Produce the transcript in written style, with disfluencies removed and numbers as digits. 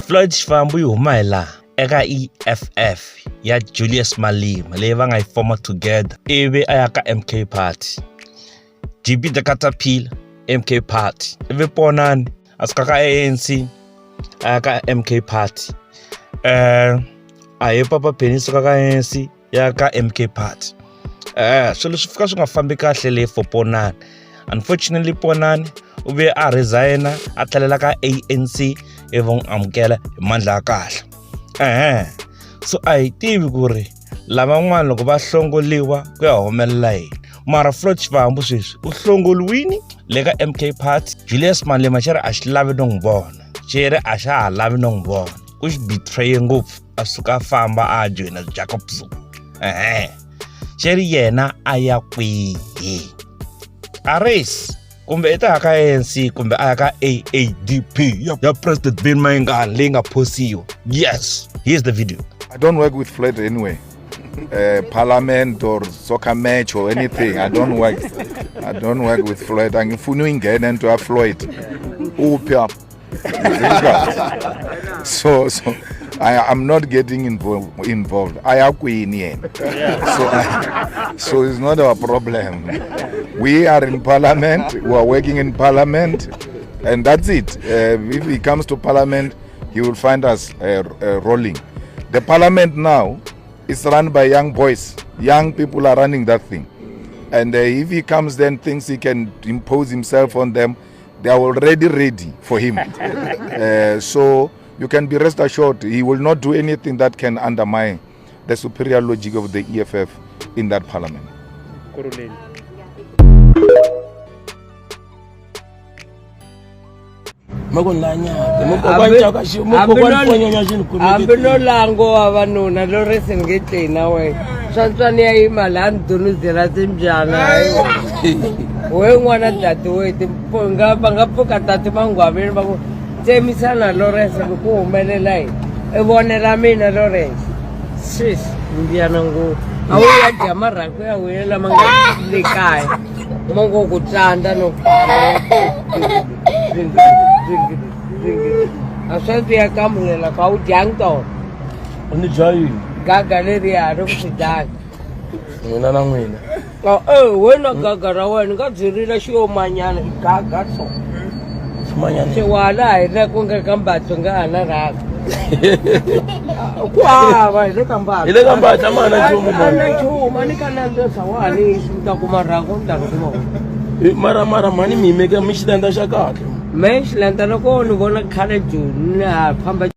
Floyd Shivambu yi huma hi laha eka EFF ya Julius Malema leyi va nga yi forma together ivi a ya ka MK Party. GB the Caterpillar MK Party ivi Ponani a suka ka ANC a ya ka MK Party. A hi Papa Penny suka ka ANC ya ka MK Party. Swilo swi fika swi nga fambi kahle le for Ponani. Unfortunately Ponani u ve a resign a tlhelela ka ANC ivi n'wi amukela hi mandla ya kahle. So a hi tivi ku ri lavan'wana loko va hlongoliwa ku ya humelela yini, mara Floyd Shivambu sweswi u hlongoliwini le ka MK Party. Julius Malema xi ri a xi lavi no n'wi vona, xi ri a xa ha lavi no n'wi vona, u xi betraye ngopfu a suka a famba a joyina Jacob Zuma. Xi ri yena a ya kwihi, a race kumbe i ta ya ka ANC kumbe a ya ka AADP ya President Ben Mayengani leyi nga phosiwa. Yes, here's the video. I don't work with Floyd anyway. Parliament or soccer match or anything. I don't work with Floyd. Angifuni ingene into a Floyd. Upya. So I'm not getting involved. I am queen. So it's not our problem. We are in Parliament. We are working in Parliament, and that's it. If he comes to Parliament, he will find us rolling. The Parliament now is run by young boys. Young people are running that thing. And if he comes then thinks he can impose himself on them, they are already ready for him. So you can be rest assured he will not do anything that can undermine the superior logic of the EFF in that Parliament. Ambino lango wa vanuna lo resengete na we swantswani ya imali a ni dunuzela timbyana we n'wana tati we va nga pfuka tati mangwaveni va ku tsemisana Lawrence ku humelela yini i vonela mina Lawrence sis mbyana ngopfu a wu ya dya marhaku ya wena lama nga le kaya mongo ku tsandza no a swi ya kamulela ka u dyang tona Ni jayi gaga leriya ri ku swi dyanga n'wina na n'wina. Wena gaga ra wena nga byirile xiyomanyana gaga so xiwala hi le ku nga ka mbatso nga ha na raka ku hava hi le ka mbatso Hi le ka mbatso mana nchumu na nchumu a ni ka nandzisa wani swi ta kuma raka ni ta kuma mara mani mi yimeka mi xilendla xa kahle. me xilendla loko ni vona khale joni ni ha famba